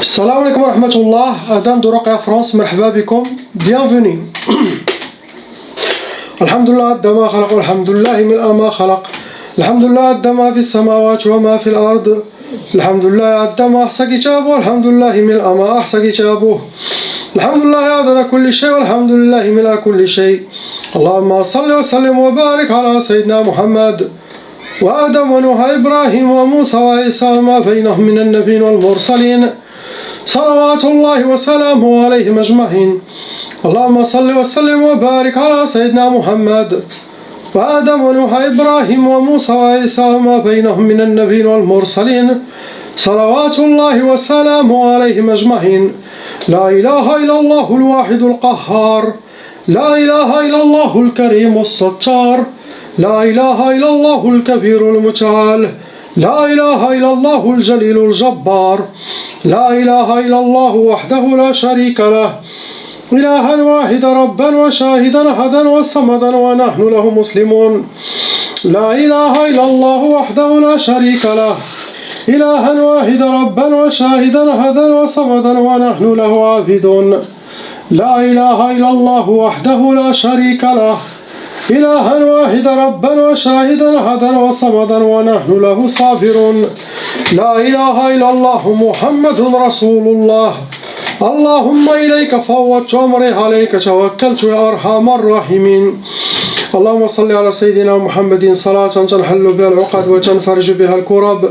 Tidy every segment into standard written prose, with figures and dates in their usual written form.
Salam alaikum wa rahmatullah, Adam de Raqqa France, marhaba bikum, bienvenue. Alhamdulillah, Addama khalaq, alhamdulillah, mil'a ma khalaq. Alhamdulillah, Addama fi samawati wa ma fi al-ard. Alhamdulillah, Addama ahsa kitabu, alhamdulillah, mil'a ma ahsa kitabu. Alhamdulillah, adana kulli shay, alhamdulillah, mil'a kulli shay. Allahumma salli wa sallim wa barik ala Sayyidina Muhammad. وآدم ونوح إبراهيم وموسى وعيسى وما بينهم من النبيين والمرسلين صلوات الله وسلامه عليهم أجمعين اللهم صل وسلم وبارك على سيدنا محمد وآدم ونوح إبراهيم وموسى وعيسى وما بينهم من النبيين والمرسلين صلوات الله وسلامه عليهم أجمعين لا إله إلا الله الواحد القهار لا إله إلا الله الكريم الستار لا إله إلا الله الكبير المتعال لا إله إلا الله الجليل الجبار لا إله إلا الله وحده لا شريك له إلها واحدا ربا وشاهدا أحدا وصمدا ونحن له مسلمون لا إله إلا الله وحده لا شريك له إلها واحدا ربا وشاهدا أحدا وصمدا ونحن له عابدون لا إله إلا الله وحده لا شريك له إلها واحدا ربا وشاهدا أحدا وصمدا ونحن له صابرون لا إله إلا الله محمد رسول الله اللهم إليك فوضت أمري عليك توكلت يا أرحم الراحمين اللهم صل على سيدنا محمد صلاة تنحل بها العقد وتنفرج بها الكرب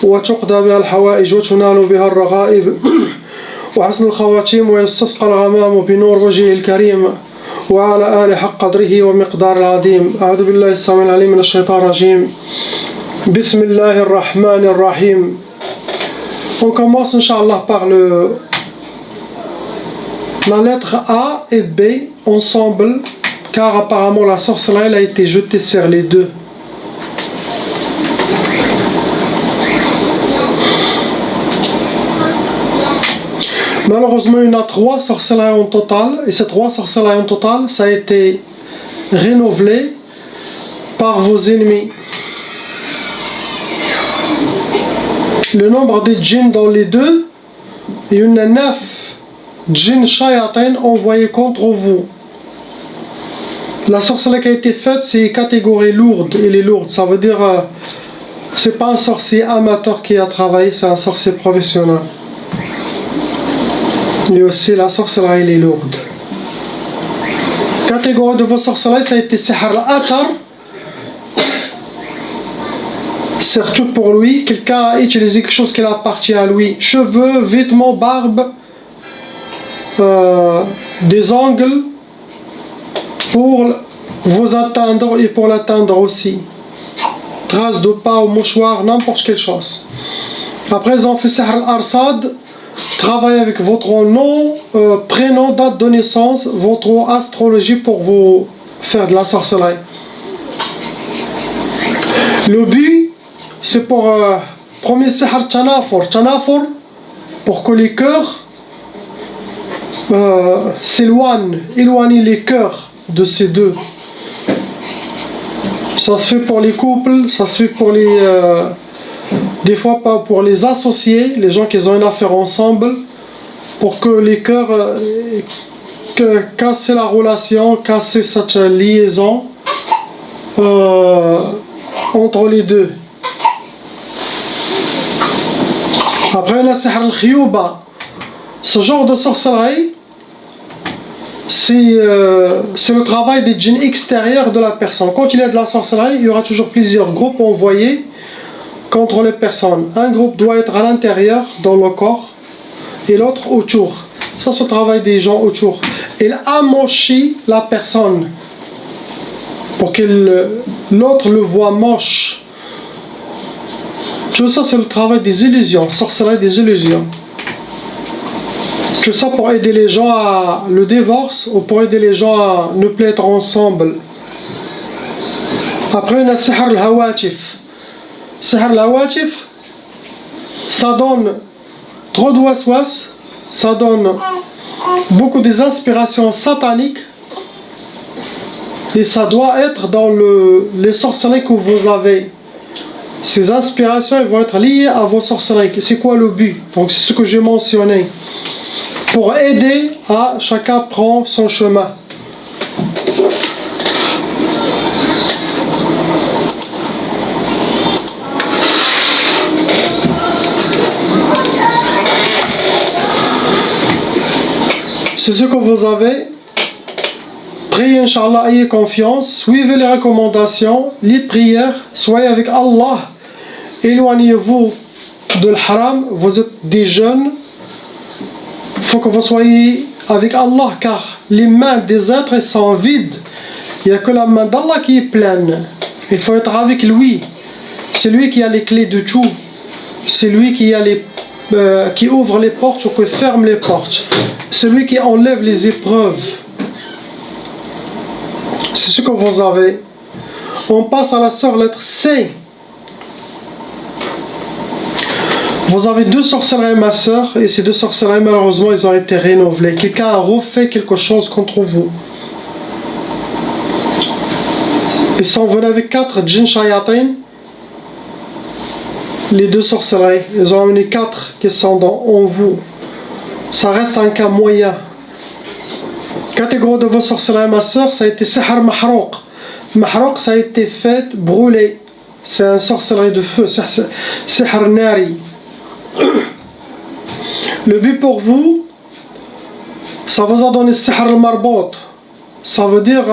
وتقضى بها الحوائج وتنال بها الرغائب وحسن الخواتيم ويستسقى الغمام بنور وجهه الكريم وعلى آل حق قدره ومقدار العظيم أعوذ بالله السميع العليم من الشيطان الرجيم بسم الله الرحمن الرحيم. On commence Inch'Allah par la lettre A et B ensemble car apparemment la sorcellerie a été jetée sur les deux. Malheureusement, il y en a 3 sorcelleries en total, et ces 3 sorcelleries en total, ça a été renouvelé par vos ennemis. Le nombre de djinns dans les deux, il y en a 9 djinns shayatin envoyés contre vous. La sorcellerie qui a été faite, c'est catégorie lourde, elle est lourde, ça veut dire c'est pas un sorcier amateur qui a travaillé, c'est un sorcier professionnel. Et aussi la sorcellerie elle est lourde. Catégorie de vos sorcelleries, ça a été Sihr al-Athar. Surtout pour lui, quelqu'un a utilisé quelque chose qui appartient à lui. Cheveux, vêtements, barbe, des ongles pour vous atteindre et pour l'atteindre aussi. Traces de pas au mouchoir, n'importe quelle chose. Après ils ont fait Sihr al-Arsad. Travaillez avec votre nom, prénom, date de naissance, votre astrologie pour vous faire de la sorcellerie. Le but, c'est pour premier Sihr Tanafur, pour que les cœurs s'éloignent, éloigner les cœurs de ces deux. Ça se fait pour les couples, ça se fait pour les... des fois pas pour les associés, les gens qui ont une affaire ensemble, pour que les cœurs casser la relation, casser cette liaison entre les deux. Après on a Sihr al-Khiyuba. Ce genre de sorcellerie, c'est le travail des djinns extérieurs de la personne. Quand il y a de la sorcellerie, il y aura toujours plusieurs groupes envoyés contre les personnes. Un groupe doit être à l'intérieur, dans le corps, et l'autre autour. Ça, c'est le travail des gens autour. Il amochit la personne pour que l'autre le voit moche. Tout ça, c'est le travail des illusions, sorcellerie des illusions. Tout ça pour aider les gens à le divorce ou pour aider les gens à ne plus être ensemble. Après, on a Sihr al-Hawatif. Sihr al-Hawatif, ça donne trop de waswas, ça donne beaucoup des inspirations sataniques et ça doit être dans les sorcelleries que vous avez. ces inspirations elles vont être liées à vos sorcelleries. C'est quoi le but? Donc c'est ce que j'ai mentionné. Pour aider à chacun prendre son chemin. C'est ce que vous avez. Priez, Inch'Allah, ayez confiance, suivez les recommandations, les prières, soyez avec Allah, éloignez-vous de l'haram, vous êtes des jeunes, il faut que vous soyez avec Allah, car les mains des êtres sont vides, il n'y a que la main d'Allah qui est pleine, il faut être avec lui, c'est lui qui a les clés de tout, c'est lui qui ouvre les portes ou qui ferme les portes, c'est lui qui enlève les épreuves. C'est ce que vous avez. On passe à la sœur lettre C. Vous avez 2 sorcelleries, ma sœur, et ces 2 sorcelleries, malheureusement, ils ont été renouvelées. Quelqu'un a refait quelque chose contre vous. Ils sont venus avec 4 djinns shayatin. Les 2 sorcelleries. Ils ont amené 4 qui sont en vous. Ça reste un cas moyen. Catégorie de vos sorcelleries, ma soeur, ça a été sihr mahrouk. Mahrouk, ça a été fait brûler. C'est un sorcellerie de feu, sihr nari. Le but pour vous, ça vous a donné sihr al-marbot. Ça veut dire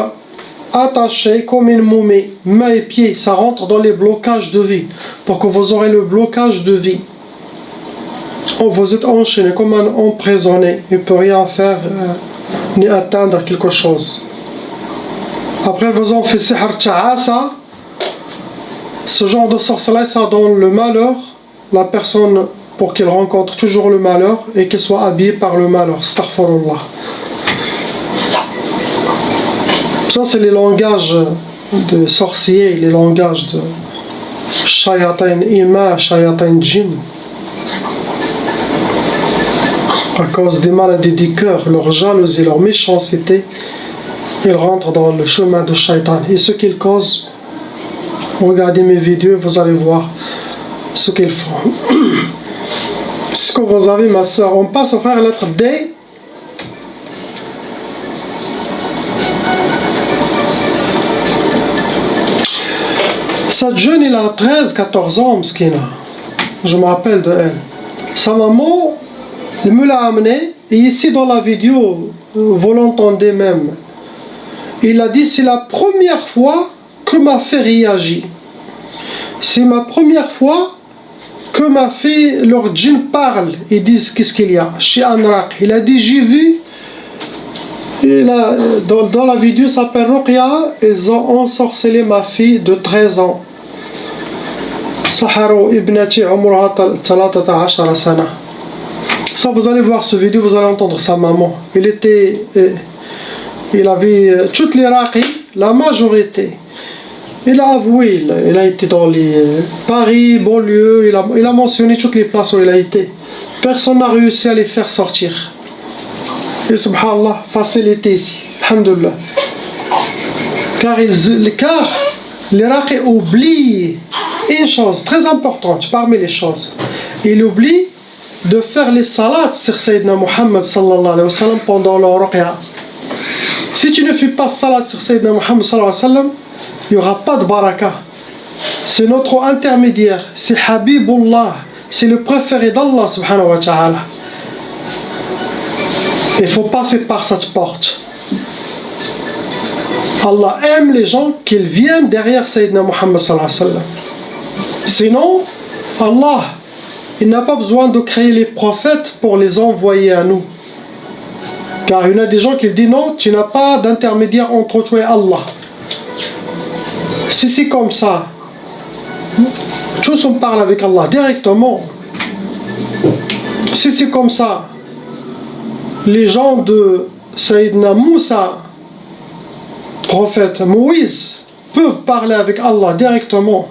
attaché comme une momie, main et pieds. Ça rentre dans les blocages de vie. Pour que vous aurez le blocage de vie. Vous êtes enchaîné comme un emprisonné. Il ne peut rien faire. Ni atteindre quelque chose. Après, vous en fait sihr ta'asa. Ce genre de sorcellerie, ça donne le malheur. La personne, pour qu'elle rencontre toujours le malheur et qu'elle soit habillée par le malheur. Astaghfirullah. Ça, c'est les langages de sorciers, les langages de shayatin ima, shayatin djinn. À cause des maladies du cœur, leur jalousie, leur méchanceté, ils rentrent dans le chemin de shaitan. Et ce qu'ils causent, regardez mes vidéos, vous allez voir ce qu'ils font. Ce que vous avez, ma soeur, on passe au frère lettre D. Cette jeune, elle a 13-14 ans, mskina. Je me rappelle de elle. Sa maman, elle me l'a amené, et ici dans la vidéo, vous l'entendez même. Il a dit, c'est la première fois que ma fille réagit. C'est ma première fois que ma fille, leur djinn parle. Ils disent qu'est-ce qu'il y a. Chez Anrak. Il a dit, j'ai vu. Dans la vidéo, ça s'appelle Ruqya. Ils ont ensorcelé ma fille de 13 ans. Saharu ibnati umruha 13 sana. Ça, vous allez voir ce vidéo, vous allez entendre sa maman. Il avait toutes les raqis, la majorité. Il a avoué, il a été dans les Paris, banlieue, il a mentionné toutes les places où il a été. Personne n'a réussi à les faire sortir. Et subhanallah, facilité ici, alhamdulillah. Car les raqis oublient une chose très importante parmi les choses. Ils oublient de faire les salats sur Sayyidina Muhammad sallallahu alayhi wa sallam pendant leur ruqya. Si tu ne fais pas salat sur Sayyidina Muhammad sallallahu alayhi wa sallam, il n'y aura pas de baraka. C'est notre intermédiaire, c'est Habibullah, c'est le préféré d'Allah subhanahu wa ta'ala. Il faut passer par cette porte. Allah aime les gens qui viennent derrière Sayyidina Muhammad sallallahu alayhi wa sallam. Sinon, Allah, il n'a pas besoin de créer les prophètes pour les envoyer à nous. Car il y en a des gens qui disent non, tu n'as pas d'intermédiaire entre toi et Allah. Si c'est comme ça, tous on parle avec Allah directement. Si c'est comme ça, les gens de Sayyidina Moussa, prophète Moïse, peuvent parler avec Allah directement.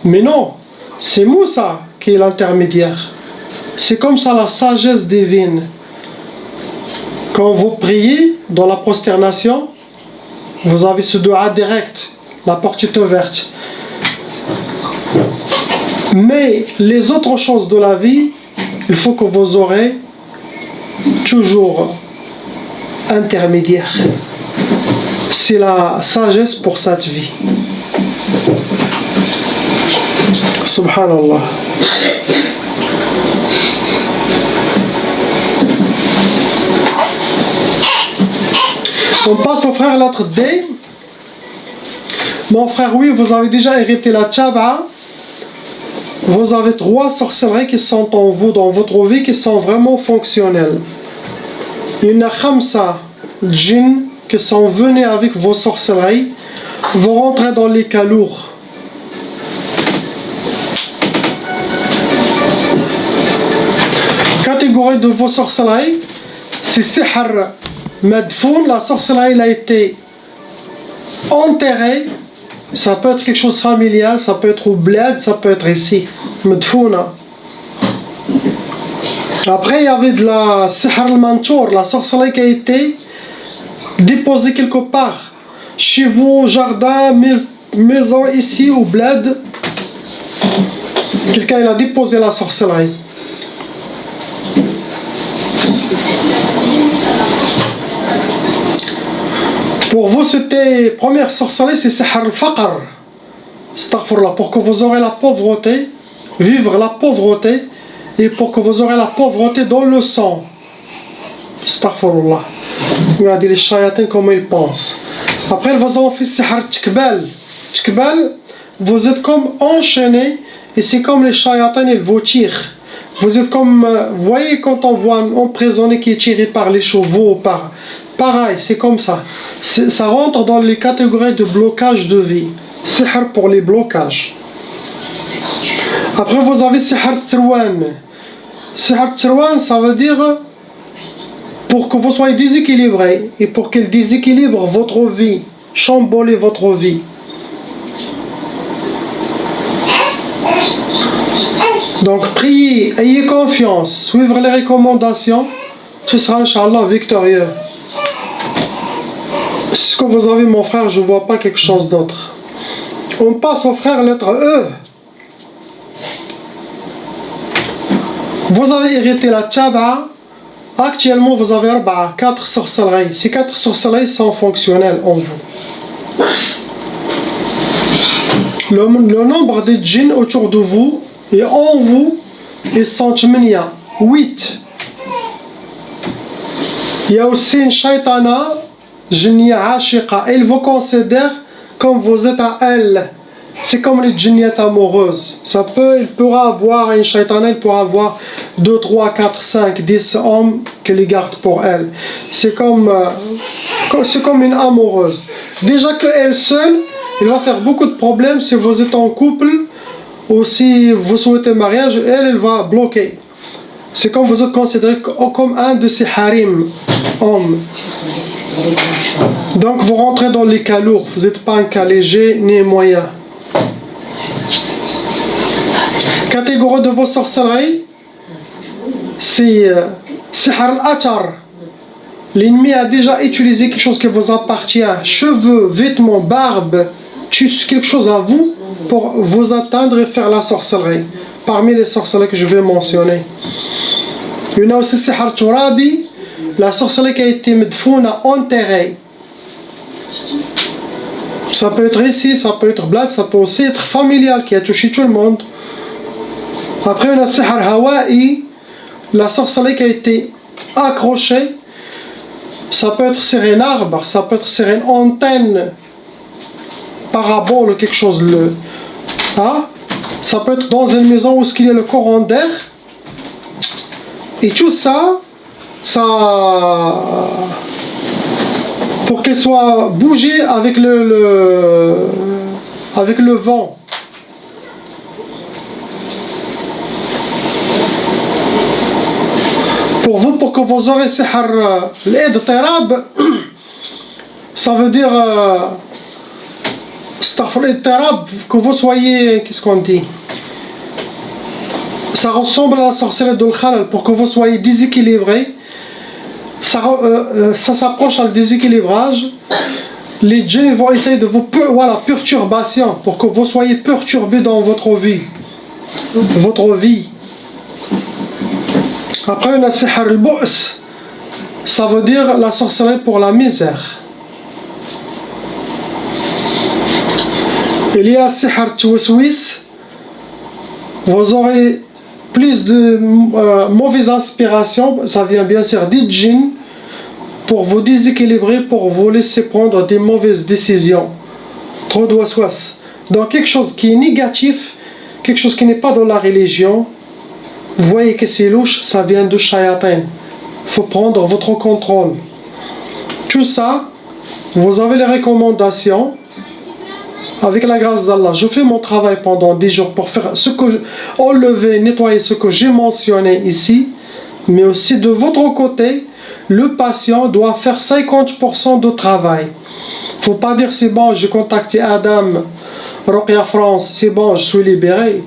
Mais non, c'est Moussa qui est l'intermédiaire. C'est comme ça la sagesse divine. Quand vous priez dans la prosternation, vous avez ce dua direct, la porte est ouverte. Mais les autres choses de la vie, il faut que vous aurez toujours intermédiaire. C'est la sagesse pour cette vie. Subhanallah. On passe au frère lettre D. Mon frère, oui, vous avez déjà hérité la tchaba. Vous avez 3 sorcelleries qui sont en vous, dans votre vie, qui sont vraiment fonctionnelles. Il y en a 5 djinns qui sont venus avec vos sorcelleries, vont rentrer dans les cas lourds. Catégorie de vos sorcelleries, c'est sihr madfoun. La sorcellerie a été enterrée. Ça peut être quelque chose de familial, ça peut être au bled, ça peut être ici, madfouna. Après, il y avait de la sihr al-manchour, la sorcellerie qui a été déposée quelque part, chez vous, jardin, maison, ici, au bled. Quelqu'un il a déposé la sorcellerie. Pour vous, c'était première sorcellerie, c'est sihr al-faqr. Astaghfirullah, pour que vous aurez la pauvreté, vivre la pauvreté, et pour que vous aurez la pauvreté dans le sang. Astaghfirullah. Regardez les chayatins comment ils pensent. Après, ils vous ont fait sihr tkbal. Tkbal, vous êtes comme enchaîné, et c'est comme les chayatins, ils vous tirent. Vous êtes comme, vous voyez quand on voit un emprisonné qui est tiré par les chevaux, pareil, c'est comme ça. Ça rentre dans les catégories de blocage de vie. Sihr pour les blocages. Après, vous avez sihr Tirwan. Sihr Tirwan, ça veut dire pour que vous soyez déséquilibré et pour qu'il déséquilibre votre vie, chamboule votre vie. Donc, priez, ayez confiance, suivre les recommandations, tu seras, Inch'Allah, victorieux. Ce que vous avez, mon frère, je ne vois pas quelque chose d'autre. On passe au frère lettre E. Vous avez hérité la tchaba. Actuellement, vous avez 4 sorcelleries. Ces 4 sorcelleries sont fonctionnelles en vous. Le nombre de djinns autour de vous et en vous, ils sont 8. Il y a aussi une shaitana, jinniya ashiqa. Elle vous considère comme vous êtes à elle. C'est comme les djinniyettes amoureuses. Il pourra avoir une shaitana, il pourra avoir 2, 3, 4, 5, 10 hommes qui les gardent pour elle. C'est comme une amoureuse. Déjà qu'elle seule, elle va faire beaucoup de problèmes si vous êtes en couple ou si vous souhaitez mariage, elle va bloquer. C'est comme vous êtes considéré comme un de ces harim, hommes. Donc vous rentrez dans les cas lourds, vous n'êtes pas un cas léger ni moyen. Catégorie de vos sorcelleries, c'est sihr al-achar. L'ennemi a déjà utilisé quelque chose qui vous appartient, cheveux, vêtements, barbe, quelque chose à vous pour vous atteindre et faire la sorcellerie. Parmi les sorcelleries que je vais mentionner. Il y en a aussi sihr turabi, la sorcellerie qui a été medfouna, enterrée. Ça peut être ici, ça peut être blad, ça peut aussi être familial qui a touché tout le monde. Après, on a sihr hawa'i, la sorcellerie qui a été accrochée. Ça peut être sur un arbre, ça peut être sur une antenne, parabole ou quelque chose. Ça peut être dans une maison où il y a le courant d'air. Et tout ça, pour qu'elle soit bougée avec le vent. Pour que vous aurez sihr l'idtirab, ça veut dire l'idtirab, que vous soyez, qu'est-ce qu'on dit, ça ressemble à la sorcellerie de l'khalal, pour que vous soyez déséquilibré. Ça s'approche à le déséquilibrage. Les djinns vont essayer de vous perturbation, pour que vous soyez perturbé dans votre vie. votre vie. Après, on a sihr al-bu's. Ça veut dire la sorcellerie pour la misère. Il y a sihr twiswis. Vous aurez plus de mauvaises inspirations. Ça vient bien sûr des djinns pour vous déséquilibrer, pour vous laisser prendre des mauvaises décisions. Trop de waswas. Donc quelque chose qui est négatif, quelque chose qui n'est pas dans la religion, vous voyez que c'est louche, ça vient de shayatin. Il faut prendre votre contrôle. Tout ça, vous avez les recommandations. Avec la grâce d'Allah, je fais mon travail pendant 10 jours pour faire ce que enlever, nettoyer ce que j'ai mentionné ici. Mais aussi de votre côté, le patient doit faire 50% de travail. Il ne faut pas dire c'est bon, j'ai contacté Adam, Ruqya France, c'est bon, je suis libéré.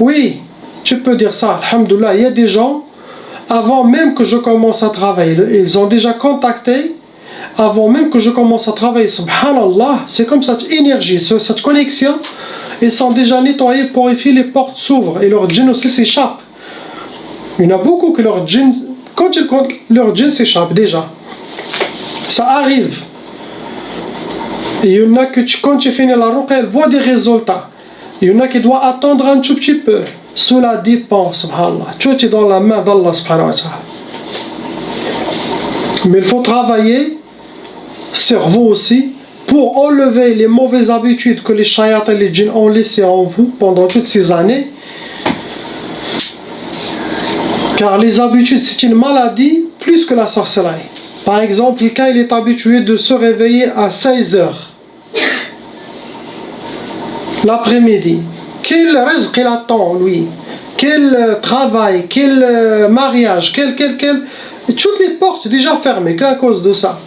Oui, tu peux dire ça, alhamdoulilah. Il y a des gens, avant même que je commence à travailler, ils ont déjà contacté. Avant même que je commence à travailler, subhanallah, c'est comme cette énergie, cette connexion, ils sont déjà nettoyés, purifiés, les portes s'ouvrent et leur djinn aussi s'échappe. Il y en a beaucoup que leur djinn, quand ils comptent, leur djinn s'échappe déjà. Ça arrive. Et il y en a que quand tu finis la ruqya, elle voit des résultats. Il y en a qui doivent attendre un tout petit peu. Cela dépend, subhanallah. Tout est dans la main d'Allah, subhanahu wa ta'ala. Mais il faut travailler sur vous aussi pour enlever les mauvaises habitudes que les shayats et les djinns ont laissées en vous pendant toutes ces années. Car les habitudes, c'est une maladie plus que la sorcellerie. Par exemple, quelqu'un il est habitué de se réveiller à 16 heures l'après-midi. Quel rizq il attend, lui? Quel travail, quel mariage, toutes les portes déjà fermées, qu'à cause de ça.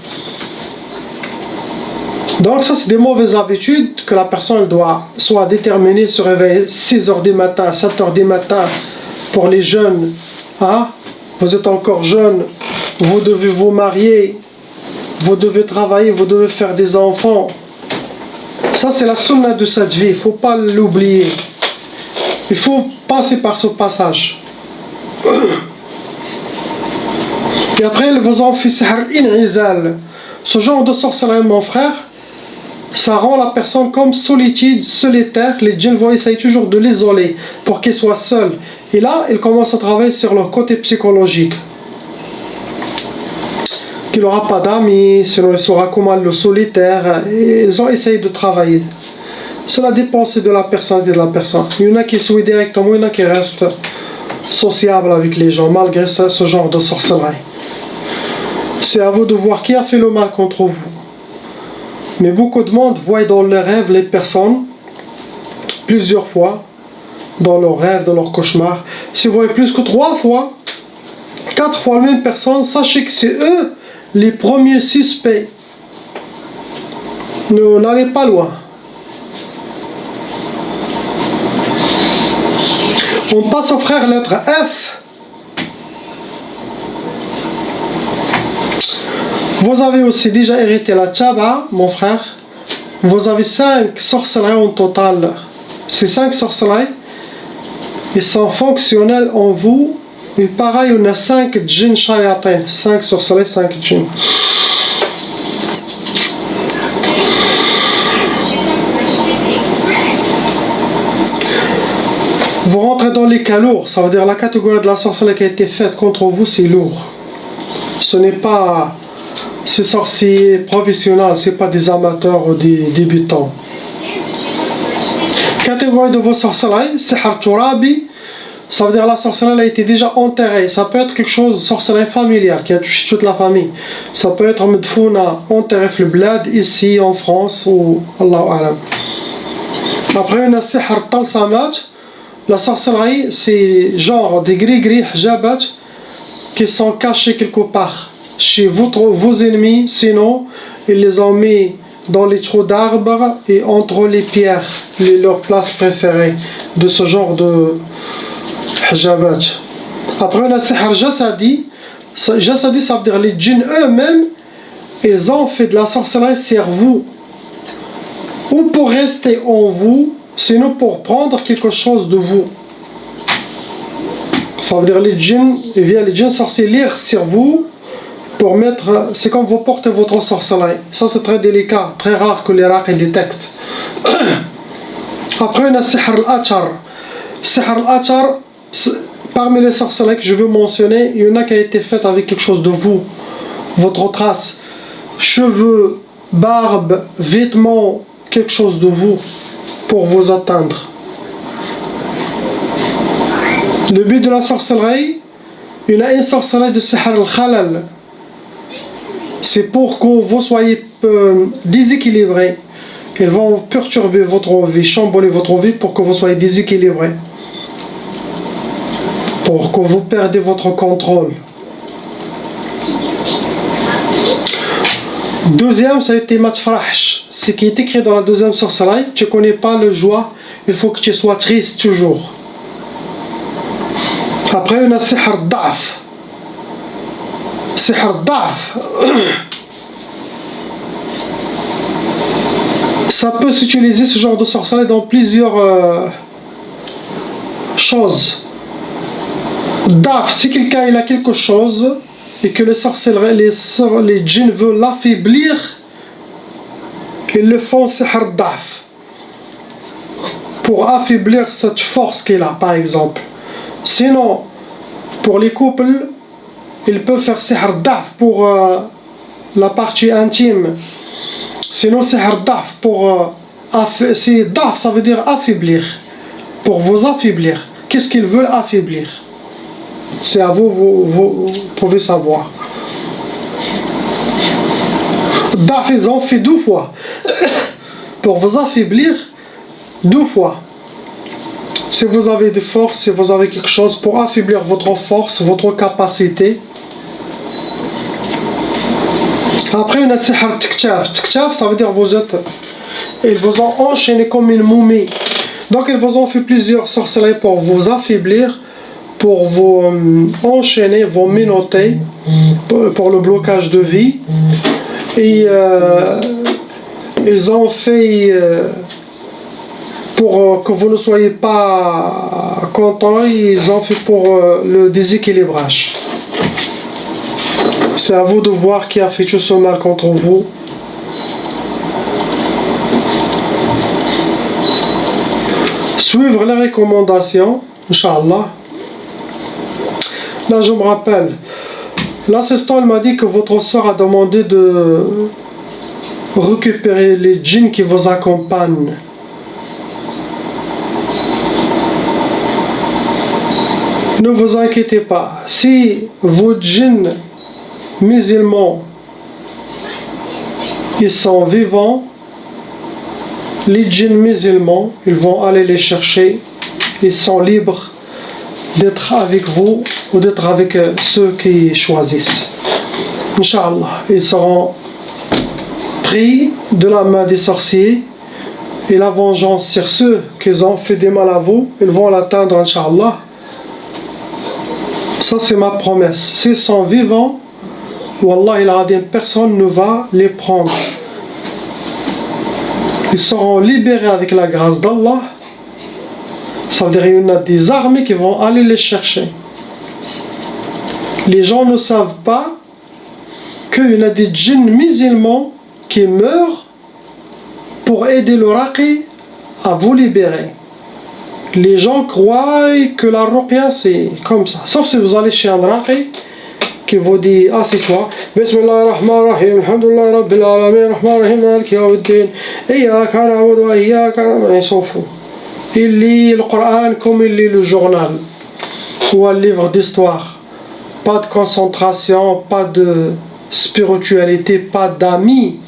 Donc ça c'est des mauvaises habitudes que la personne doit soit déterminée, se réveiller 6 heures du matin, 7 heures du matin. Pour les jeunes, hein? Vous êtes encore jeune, vous devez vous marier, vous devez travailler, vous devez faire des enfants. Ça c'est la sunna de cette vie, il ne faut pas l'oublier. Il faut passer par ce passage. Et après, vous en faites in'izal. Ce genre de sorcellerie, mon frère, ça rend la personne comme solitaire. Les djinns vont essayer toujours de l'isoler pour qu'il soit seul. Et là, ils commencent à travailler sur leur côté psychologique. Qu'il n'aura pas d'amis, sinon il sera comme le solitaire. Et ils ont essayé de travailler. Cela dépend aussi de la personnalité de la personne. Il y en a qui suivent directement, il y en a qui restent sociables avec les gens, malgré ce genre de sorcellerie. C'est à vous de voir qui a fait le mal contre vous. Mais beaucoup de monde voit dans leurs rêves les personnes plusieurs fois, dans leurs rêves, dans leurs cauchemars. Si vous voyez plus que 3 fois, 4 fois la même personne, sachez que c'est eux les premiers suspects. N'allez pas loin. On passe au frère lettre F. Vous avez aussi déjà hérité la tchaba, mon frère. Vous avez 5 sorcelleries en total. Ces 5 sorcelleries, ils sont fonctionnels en vous. Et pareil, on a 5 djinns shayatin. 5 sorcelleries, 5 djinns. Vous rentrez dans les cas lourds, ça veut dire la catégorie de la sorcellerie qui a été faite contre vous, c'est lourd. Ce n'est pas ces sorciers professionnels, ce n'est pas des amateurs ou des débutants. Catégorie de vos sorcelleries, c'est Harturabi, ça veut dire la sorcellerie a été déjà enterrée. Ça peut être quelque chose de sorcellerie familiale qui a touché toute la famille. Ça peut être Medfouna, enterré le bled, ici en France ou Allahu Alam. Après, on a Sihr Talsamat. La sorcellerie, c'est genre des gris-gris, hijabat, qui sont cachés quelque part chez vos ennemis, sinon ils les ont mis dans les trous d'arbres et entre les pierres, leurs places préférées de ce genre de hijabat. Après on a sihr jasadi. Jasadi, ça veut dire les djinns eux-mêmes, ils ont fait de la sorcellerie sur vous, ou pour rester en vous, sinon pour prendre quelque chose de vous. Ça veut dire les djinns sorciers lire sur vous pour mettre, c'est comme vous portez votre sorcellerie. Ça c'est très délicat, très rare que les raqi détectent. Après, on a sihr al-achar. Sihr al-achar, parmi les sorcelleries que je veux mentionner, il y en a qui a été faite avec quelque chose de vous, votre trace, cheveux, barbe, vêtements, quelque chose de vous, pour vous atteindre. Le but de la sorcellerie, il y a une sorcellerie de sihr al-khalal. C'est pour que vous soyez déséquilibrés. Ils vont perturber votre vie, chambouler votre vie pour que vous soyez déséquilibré. Pour que vous perdez votre contrôle. Deuxième, ça a été matfrahsh. Ce qui est écrit dans la deuxième sorcellerie, tu ne connais pas le joie, il faut que tu sois triste toujours. Après, on a sihr da'f. Sihr da'f. Ça peut s'utiliser ce genre de sorcellerie dans plusieurs choses. Daf, si quelqu'un il a quelque chose et que les djinns veulent l'affaiblir, ils le font sihr daf pour affaiblir cette force qu'il a, par exemple. Sinon, pour les couples, ils peuvent faire sihr daf pour la partie intime. Sinon, sihr daf pour daf, ça veut dire affaiblir, pour vous affaiblir. Qu'est-ce qu'ils veulent affaiblir? C'est à vous, vous pouvez savoir. Daf, ils ont fait 2 fois pour vous affaiblir 2 fois. Si vous avez des forces, si vous avez quelque chose pour affaiblir votre force, votre capacité. Après, on a sihr tiktaf. Tiktaf, ça veut dire ils vous ont enchaîné comme une momie. Donc, ils vous ont fait plusieurs sorcelleries pour vous affaiblir, pour vous enchaîner, vous menotter, pour le blocage de vie. Et ils ont fait pour que vous ne soyez pas content, ils ont fait pour le déséquilibrage. C'est à vous de voir qui a fait tout ce mal contre vous. Suivre les recommandations, Inch'Allah. Là, je me rappelle, l'assistant m'a dit que votre soeur a demandé de récupérer les djinns qui vous accompagnent. Ne vous inquiétez pas, si vos djinns musulmans ils sont vivants, les djinns musulmans ils vont aller les chercher, ils sont libres d'être avec vous ou d'être avec ceux qui choisissent. Inch'Allah, ils seront pris de la main des sorciers et la vengeance sur ceux qui ont fait des mal à vous, ils vont l'atteindre, Inch'Allah. Ça c'est ma promesse. S'ils sont vivants, Wallah il a personne ne va les prendre. Ils seront libérés avec la grâce d'Allah. Ça veut dire qu'il y a des armées qui vont aller les chercher. Les gens ne savent pas qu'il y a des djinns musulmans qui meurent pour aider le raqi à vous libérer. Les gens croient que la ruqya c'est comme ça. Sauf si vous allez chez un raqi qui vous dit assieds-toi, Bismillahirrahmanirrahim, Alhamdulillah Rabbil Alamin, Rahmanirrahim, Maliki Yawmiddin, Iyyaka na'budu wa iyyaka nasta'in. Il s'en fout. Il lit le Coran comme il lit le journal ou un livre d'histoire. Pas de concentration, pas de spiritualité, pas d'amis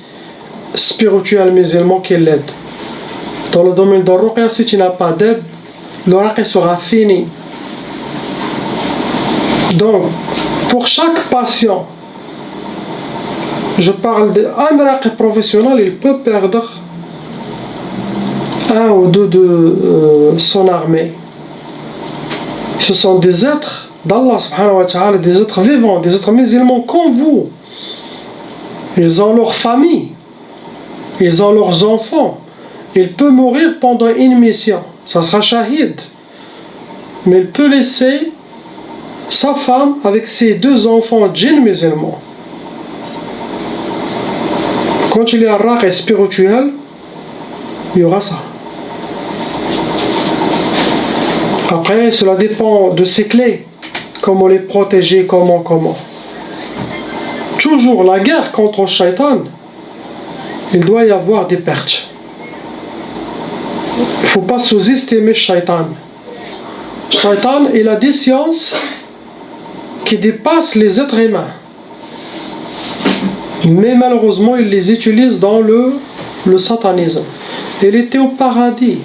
spirituels musulmans qui l'aident. Dans le domaine de ruqya, si tu n'as pas d'aide, le raqi sera fini. Donc, pour chaque patient, je parle d'un raqi professionnel, il peut perdre 1 ou 2 de son armée. Ce sont des êtres d'Allah subhanahu wa ta'ala, des êtres vivants, des êtres musulmans comme vous. Ils ont leur famille, ils ont leurs enfants. Il peut mourir pendant une mission, ça sera shahid. Mais il peut laisser sa femme avec ses 2 enfants djinns musulmans. Quand il y a un raqi spirituel, il y aura ça. Après, cela dépend de ses clés. Comment les protéger, comment. Toujours la guerre contre le shaitan, il doit y avoir des pertes. Il ne faut pas sous-estimer le shaitan. Le shaitan, il a des sciences qui dépassent les êtres humains. Mais malheureusement, il les utilise dans le satanisme. Il était au paradis.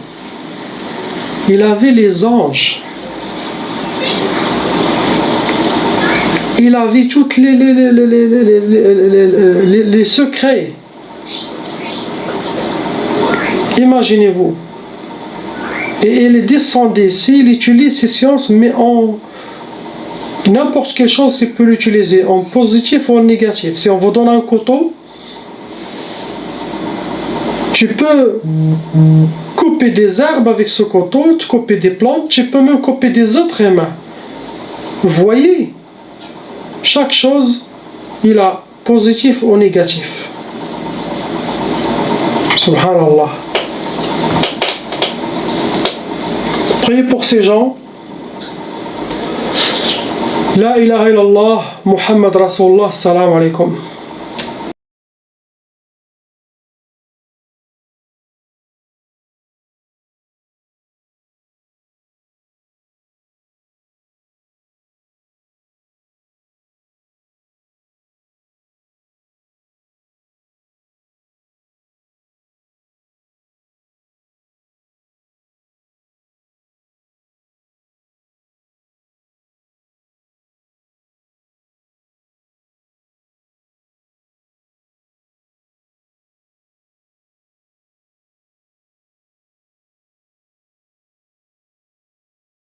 Il avait les anges. Il avait tous les secrets. Imaginez-vous. Et il est descendu ici, il utilise ces sciences, mais en n'importe quelle chose, il peut l'utiliser en positif ou en négatif. Si on vous donne un couteau, tu peux couper des herbes avec ce couteau, tu couper des plantes, tu peux même couper des êtres humains. Vous voyez, chaque chose, il a positif ou négatif. Subhanallah. Priez pour ces gens. La ilaha illallah, Muhammad Rasulullah, salam alaikum.